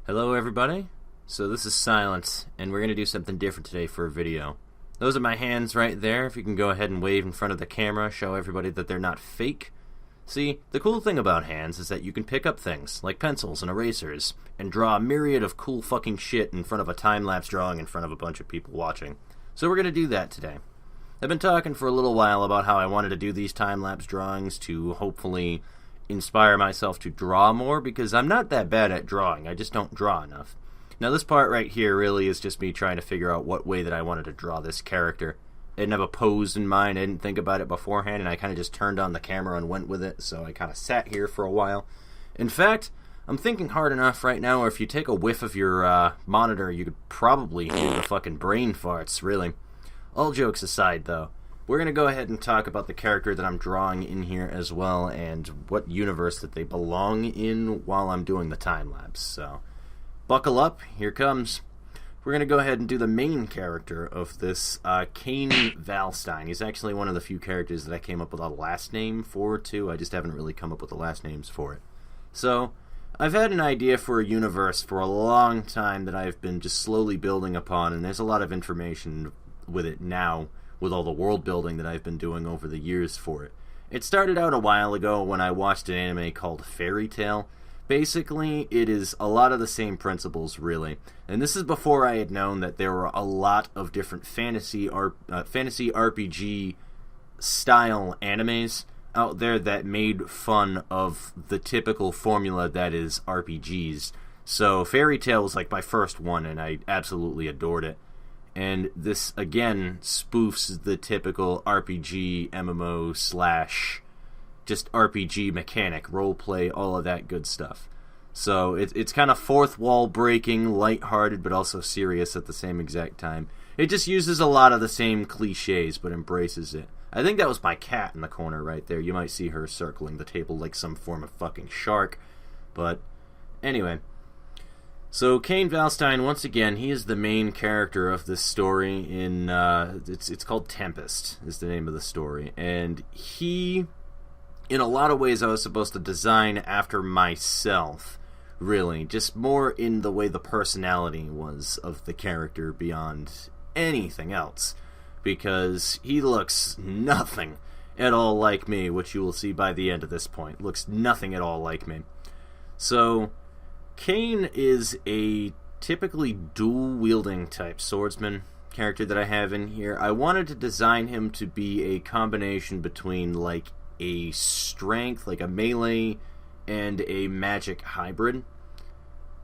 Hello everybody, so this is Silence, and we're going to do something different today for a video. Those are my hands right there. If you can go ahead and wave in front of the camera, show everybody that they're not fake. See, the cool thing about hands is that you can pick up things, like pencils and erasers, and draw a myriad of cool fucking shit in front of a time-lapse drawing in front of a bunch of people watching. So we're going to do that today. I've been talking for a little while about how I wanted to do these time-lapse drawings to hopefully inspire myself to draw more, because I'm not that bad at drawing, I just don't draw enough. Now this part right here really is just me trying to figure out what way that I wanted to draw this character. I didn't have a pose in mind, I didn't think about it beforehand, and I kind of just turned on the camera and went with it, so I kind of sat here for a while. In fact, I'm thinking hard enough right now, or if you take a whiff of your monitor, you could probably hear the fucking brain farts, really. All jokes aside, though, we're going to go ahead and talk about the character that I'm drawing in here as well, and what universe that they belong in while I'm doing the time-lapse. So, buckle up, here comes. We're going to go ahead and do the main character of this, Cain Valstein. He's actually one of the few characters that I came up with a last name for, too. I just haven't really come up with the last names for it. So, I've had an idea for a universe for a long time that I've been just slowly building upon, and there's a lot of information with it now, with all the world building that I've been doing over the years for it. It started out a while ago when I watched an anime called Fairy Tail. Basically, it is a lot of the same principles, really. And this is before I had known that there were a lot of different fantasy RPG style animes out there that made fun of the typical formula that is RPGs. So Fairy Tail was like my first one, and I absolutely adored it. And this, again, spoofs the typical RPG, MMO, / just RPG mechanic, roleplay, all of that good stuff. So it's kind of fourth wall breaking, lighthearted, but also serious at the same exact time. It just uses a lot of the same cliches, but embraces it. I think that was my cat in the corner right there. You might see her circling the table like some form of fucking shark. But anyway. So Cain Valstein, once again, he is the main character of this story in, it's called Tempest, is the name of the story. And he, in a lot of ways, I was supposed to design after myself, really. Just more in the way the personality was of the character beyond anything else. Because he looks nothing at all like me, which you will see by the end of this point. Looks nothing at all like me. So Cain is a typically dual-wielding type swordsman character that I have in here. I wanted to design him to be a combination between, like, a strength, like a melee, and a magic hybrid.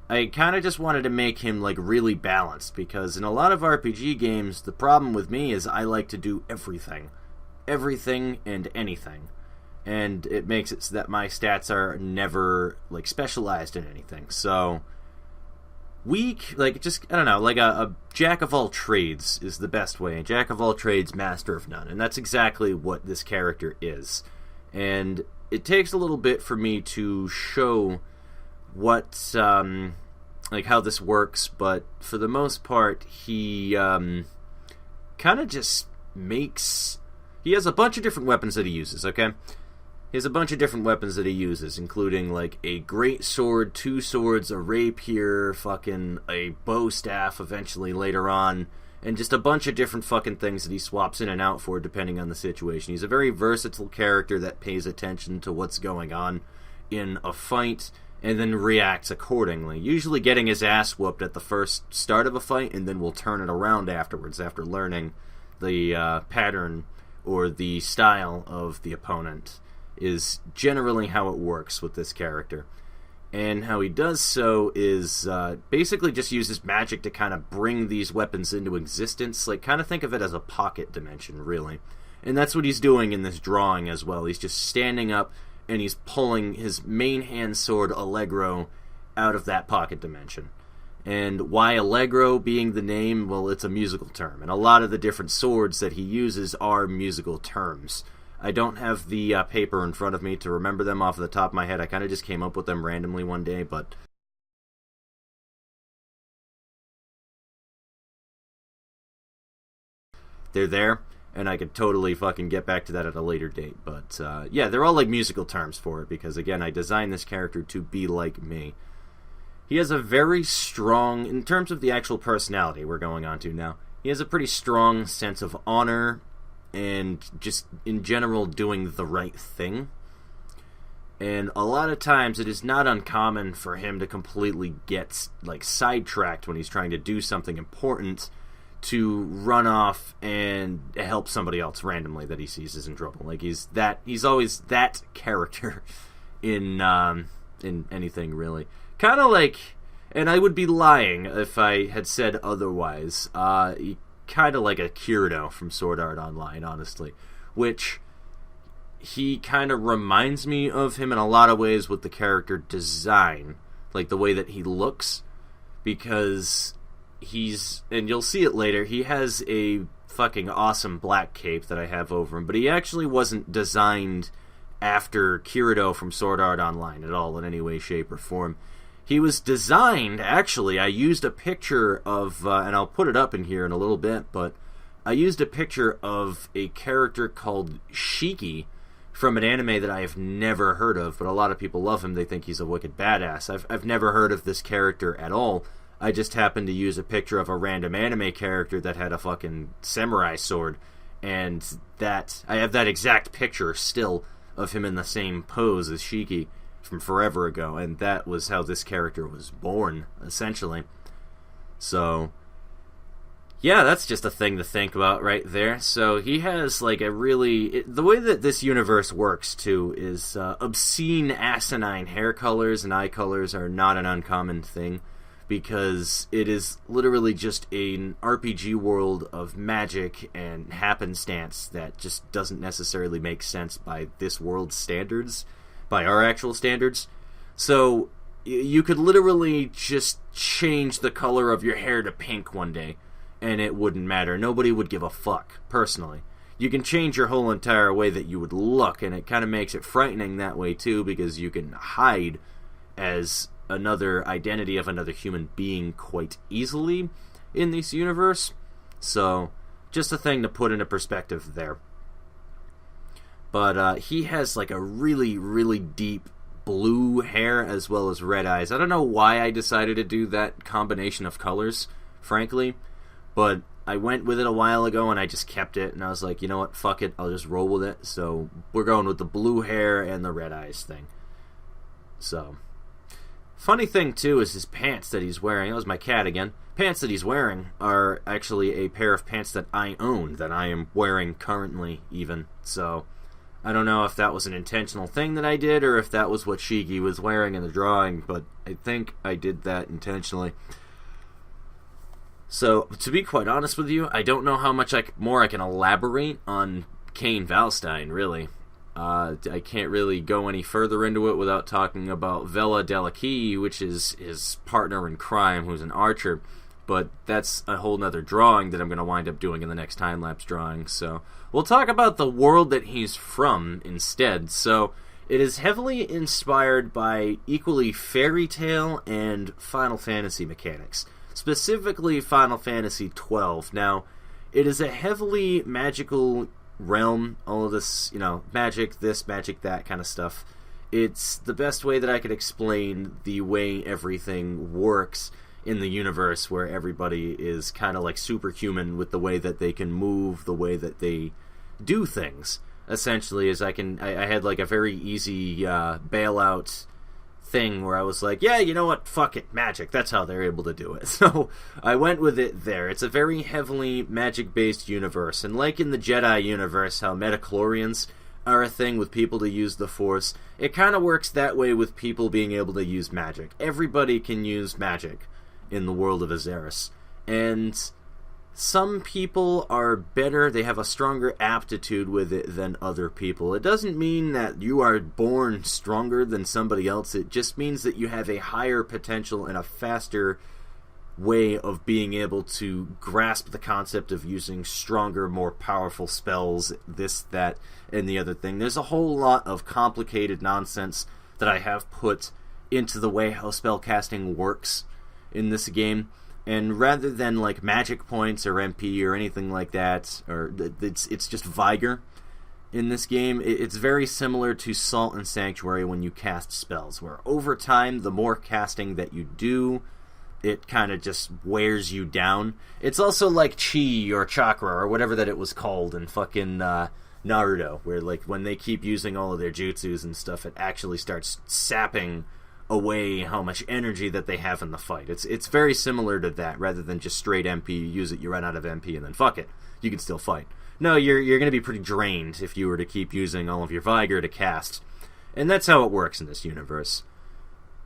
I kind of just wanted to make him, like, really balanced, because in a lot of RPG games, the problem with me is I like to do everything. Everything and anything. And it makes it so that my stats are never, like, specialized in anything. So, weak, like, just, I don't know, like a jack of all trades is the best way. A jack of all trades, master of none. And that's exactly what this character is. And it takes a little bit for me to show what, like, how this works. But for the most part, he kind of just makes... He has a bunch of different weapons that he uses, okay? He has a bunch of different weapons that he uses, including, like, a great sword, 2 swords, a rapier, fucking a bow staff eventually later on, and just a bunch of different fucking things that he swaps in and out for depending on the situation. He's a very versatile character that pays attention to what's going on in a fight and then reacts accordingly, usually getting his ass whooped at the first start of a fight, and then will turn it around afterwards after learning the pattern or the style of the opponent. Is generally how it works with this character. And how he does so is basically just uses magic to kind of bring these weapons into existence. Like, kind of think of it as a pocket dimension, really. And that's what he's doing in this drawing as well. He's just standing up and he's pulling his main hand sword, Allegro, out of that pocket dimension. And why Allegro being the name? Well, it's a musical term. And a lot of the different swords that he uses are musical terms. I don't have the paper in front of me to remember them off the top of my head. I kind of just came up with them randomly one day, but they're there, and I could totally fucking get back to that at a later date. But, yeah, they're all, like, musical terms for it, because, again, I designed this character to be like me. he has a very strong, in terms of the actual personality we're going on to now, he has a pretty strong sense of honor and just in general doing the right thing. And a lot of times it is not uncommon for him to completely get like sidetracked when he's trying to do something important, to run off and help somebody else randomly that he sees is in trouble. Like he's always that character in anything really. Kind of like, and I would be lying if I had said otherwise. Kind of like a Kirito from Sword Art Online, honestly, which he kind of reminds me of him in a lot of ways with the character design, like the way that he looks, because and you'll see it later, he has a fucking awesome black cape that I have over him, but he actually wasn't designed after Kirito from Sword Art Online at all in any way, shape, or form. He was designed, actually, I used a picture of, and I'll put it up in here in a little bit, but I used a picture of a character called Shiki from an anime that I have never heard of, but a lot of people love him. They think he's a wicked badass. I've never heard of this character at all. I just happened to use a picture of a random anime character that had a fucking samurai sword, and that I have that exact picture still of him in the same pose as Shiki from forever ago, and that was how this character was born, essentially. So yeah, that's just a thing to think about right there. So he has like a really... the way that this universe works, too, is obscene, asinine hair colors and eye colors are not an uncommon thing, because it is literally just an RPG world of magic and happenstance that just doesn't necessarily make sense by this world's standards, by our actual standards. So you could literally just change the color of your hair to pink one day, and it wouldn't matter. Nobody would give a fuck, personally. You can change your whole entire way that you would look, and it kind of makes it frightening that way, too, because you can hide as another identity of another human being quite easily in this universe. So, just a thing to put into perspective there. But he has like a really, really deep blue hair as well as red eyes. I don't know why I decided to do that combination of colors, frankly, but I went with it a while ago and I just kept it, and I was like, you know what, fuck it, I'll just roll with it. So we're going with the blue hair and the red eyes thing. So, funny thing too is his pants that he's wearing. That was my cat again. Pants that he's wearing are actually a pair of pants that I own, that I am wearing currently even. So I don't know if that was an intentional thing that I did, or if that was what Shiki was wearing in the drawing, but I think I did that intentionally. So, to be quite honest with you, I don't know how much more I can elaborate on Cain Valstein, really. I can't really go any further into it without talking about Vela Delakey, which is his partner in crime, who's an archer, but that's a whole nother drawing that I'm going to wind up doing in the next time-lapse drawing. So we'll talk about the world that he's from instead. So it is heavily inspired by equally fairy tale and Final Fantasy mechanics, specifically Final Fantasy XII. Now, it is a heavily magical realm, all of this, magic this, magic that kind of stuff. It's the best way that I could explain the way everything works in the universe, where everybody is kind of like superhuman with the way that they can move, the way that they do things. Essentially, is I had like a very easy bailout thing where I was like, yeah, you know what, fuck it, magic, that's how they're able to do it. So I went with it there. It's a very heavily magic-based universe, and like in the Jedi universe, how metachlorians are a thing with people to use the Force, it kind of works that way with people being able to use magic. Everybody can use magic in the world of Azerus, and some people are better, they have a stronger aptitude with it than other people. It doesn't mean that you are born stronger than somebody else, it just means that you have a higher potential and a faster way of being able to grasp the concept of using stronger, more powerful spells, this, that, and the other thing. There's a whole lot of complicated nonsense that I have put into the way how spellcasting works in this game. And rather than like magic points or MP or anything like that, or it's just vigor, in this game, it's very similar to Salt and Sanctuary when you cast spells, where over time, the more casting that you do, it kind of just wears you down. It's also like Chi or Chakra or whatever that it was called in fucking Naruto, where like when they keep using all of their jutsus and stuff, it actually starts sapping away how much energy that they have in the fight. It's very similar to that, rather than just straight MP. You use it, you run out of MP, and then fuck it, you can still fight. No, you're going to be pretty drained if you were to keep using all of your Vigor to cast. And that's how it works in this universe.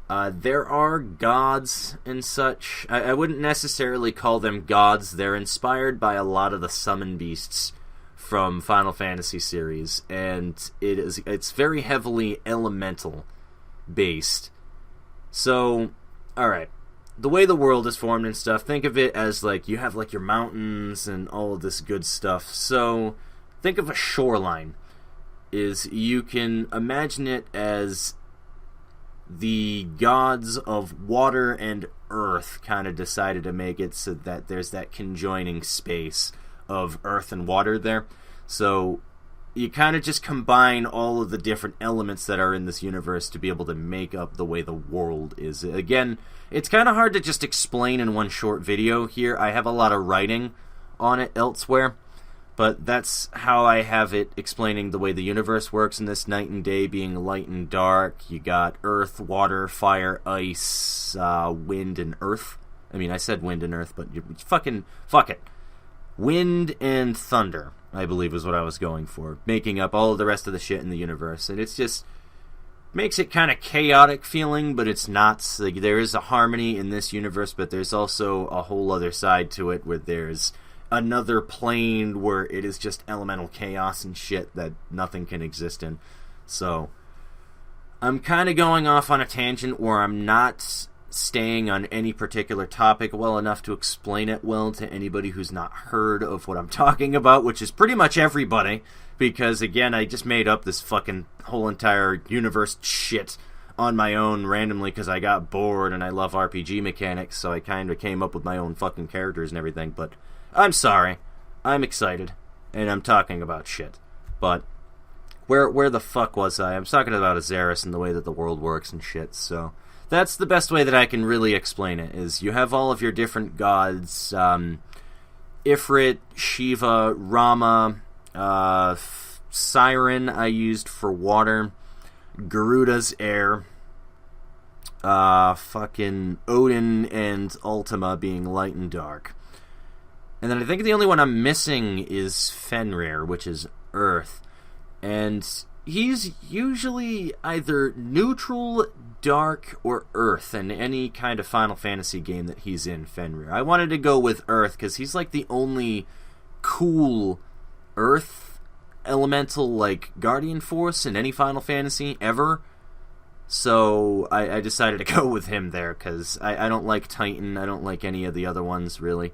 There are gods and such. I wouldn't necessarily call them gods. They're inspired by a lot of the summon beasts from Final Fantasy series, and it's very heavily elemental based. So, alright, the way the world is formed and stuff, think of it as like you have like your mountains and all of this good stuff. So think of a shoreline. You can imagine it as the gods of water and earth kind of decided to make it so that there's that conjoining space of earth and water there. So you kind of just combine all of the different elements that are in this universe to be able to make up the way the world is. Again, it's kind of hard to just explain in one short video here. I have a lot of writing on it elsewhere, but that's how I have it explaining the way the universe works in this night and day being light and dark. You got earth, water, fire, ice, wind, and earth. I mean, I said wind and earth, but fuck it. Wind and thunder, I believe, is what I was going for, making up all of the rest of the shit in the universe. And it's just makes it kind of chaotic feeling, but it's not. Like, there is a harmony in this universe, but there's also a whole other side to it where there's another plane where it is just elemental chaos and shit that nothing can exist in. So I'm kind of going off on a tangent where I'm not staying on any particular topic well enough to explain it well to anybody who's not heard of what I'm talking about, which is pretty much everybody, because again, I just made up this fucking whole entire universe shit on my own randomly because I got bored and I love RPG mechanics, so I kind of came up with my own fucking characters and everything. But I'm sorry, I'm excited and I'm talking about shit. But where the fuck was I? I'm talking about Azerus and the way that the world works and shit. So that's the best way that I can really explain it, is you have all of your different gods, Ifrit, Shiva, Rama, Siren I used for water, Garuda's air, fucking Odin and Ultima being light and dark. And then I think the only one I'm missing is Fenrir, which is earth. And he's usually either neutral, dark, or earth in any kind of Final Fantasy game that he's in, Fenrir. I wanted to go with earth because he's like the only cool earth elemental like guardian force in any Final Fantasy ever. So I decided to go with him there because I don't like Titan. I don't like any of the other ones, really.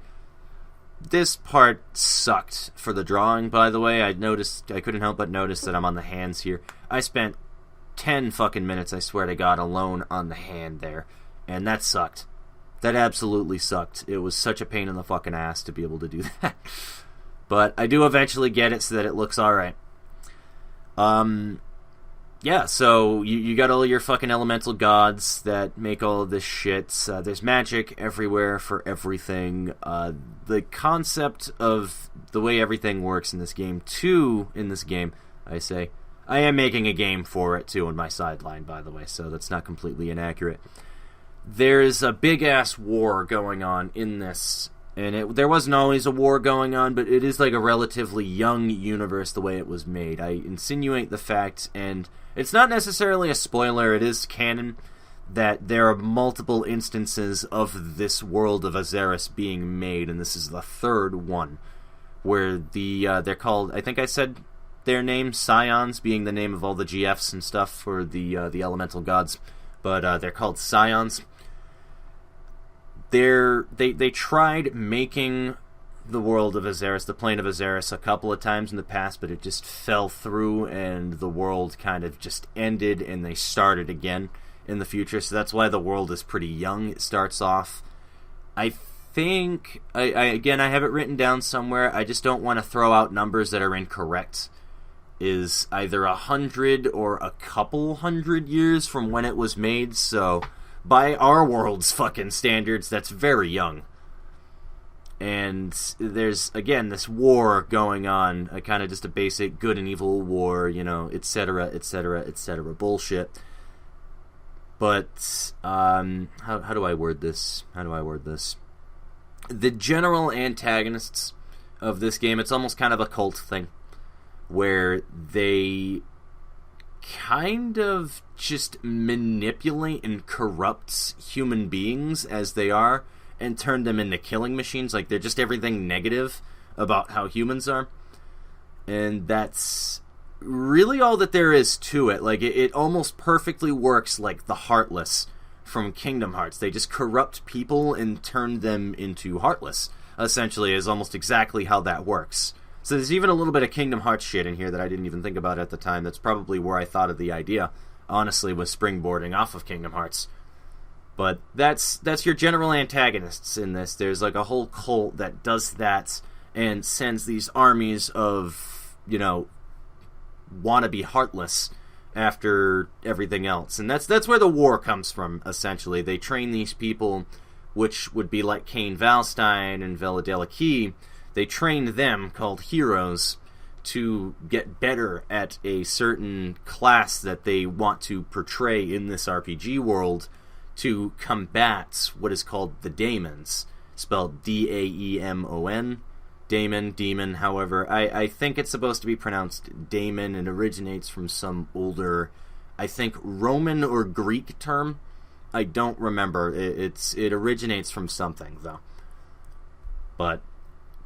This part sucked for the drawing, by the way. I couldn't help but notice that I'm on the hands here. I spent 10 fucking minutes, I swear to God, alone on the hand there. And that sucked. That absolutely sucked. It was such a pain in the fucking ass to be able to do that. But I do eventually get it so that it looks alright. Yeah, so you got all your fucking elemental gods that make all of this shit. There's magic everywhere for everything. The concept of the way everything works in this game, I am making a game for it, too, in my sideline, by the way, so that's not completely inaccurate. There's a big-ass war going on in this, and there wasn't always a war going on, but it is like a relatively young universe the way it was made. I insinuate the fact, and it's not necessarily a spoiler, it is canon, that there are multiple instances of this world of Azerus being made, and this is the third one, where they're called, I think I said their name, Scions, being the name of all the GFs and stuff for the elemental gods, but they're called Scions. They tried making the world of Azerus, the plane of Azerus, a couple of times in the past, but it just fell through, and the world kind of just ended, and they started again in the future, so that's why the world is pretty young. It starts off, I think, again, I have it written down somewhere, I just don't want to throw out numbers that are incorrect. is either 100 or a couple hundred years from when it was made, so by our world's fucking standards, that's very young. And there's, again, this war going on, kind of just a basic good and evil war, you know, etc., etc., etc. bullshit. But, how do I word this? The general antagonists of this game, it's almost kind of a cult thing, where they kind of just manipulate and corrupt human beings as they are, and turn them into killing machines. Like, they're just everything negative about how humans are. And that's really all that there is to it. Like, it almost perfectly works like the Heartless from Kingdom Hearts. They just corrupt people and turn them into Heartless, essentially, is almost exactly how that works. So there's even a little bit of Kingdom Hearts shit in here that I didn't even think about at the time. That's probably where I thought of the idea, honestly, was springboarding off of Kingdom Hearts. But that's your general antagonists in this. There's like a whole cult that does that and sends these armies of, you know, wannabe Heartless after everything else. And that's where the war comes from, essentially. They train these people, which would be like Cain Valstein and Veladela. They train them, called heroes, to get better at a certain class that they want to portray in this RPG world, to combat what is called the Daemons, spelled D-A-E-M-O-N, demon, however. I think it's supposed to be pronounced daemon, and originates from some older, I think, Roman or Greek term. I don't remember. It originates from something, though. But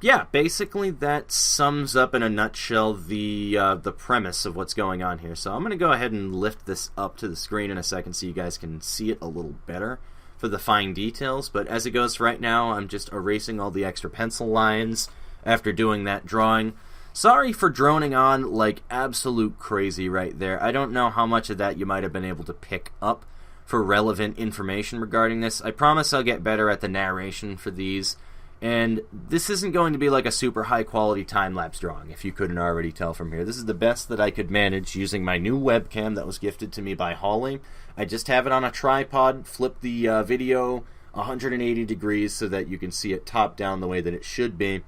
yeah, basically that sums up in a nutshell the premise of what's going on here. So I'm going to go ahead and lift this up to the screen in a second so you guys can see it a little better for the fine details. But as it goes right now, I'm just erasing all the extra pencil lines after doing that drawing. Sorry for droning on like absolute crazy right there. I don't know how much of that you might have been able to pick up for relevant information regarding this. I promise I'll get better at the narration for these. And this isn't going to be like a super high quality time-lapse drawing, if you couldn't already tell from here. This is the best that I could manage using my new webcam that was gifted to me by Holly. I just have it on a tripod, flip the video 180 degrees so that you can see it top down the way that it should be,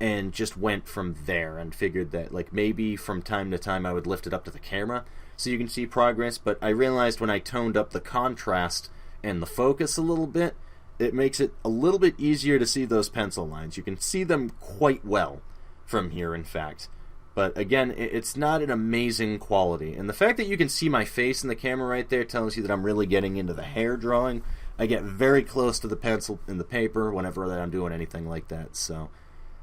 and just went from there and figured that like maybe from time to time I would lift it up to the camera so you can see progress. But I realized when I toned up the contrast and the focus a little bit, it makes it a little bit easier to see those pencil lines. You can see them quite well from here, in fact. But again, it's not an amazing quality. And the fact that you can see my face in the camera right there tells you that I'm really getting into the hair drawing. I get very close to the pencil in the paper whenever I'm doing anything like that. So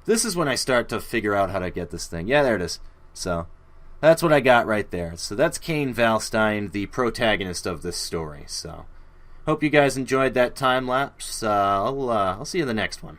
this is when I start to figure out how to get this thing. Yeah, there it is. So that's what I got right there. So that's Cain Valstein, the protagonist of this story. So hope you guys enjoyed that time lapse. I'll see you in the next one.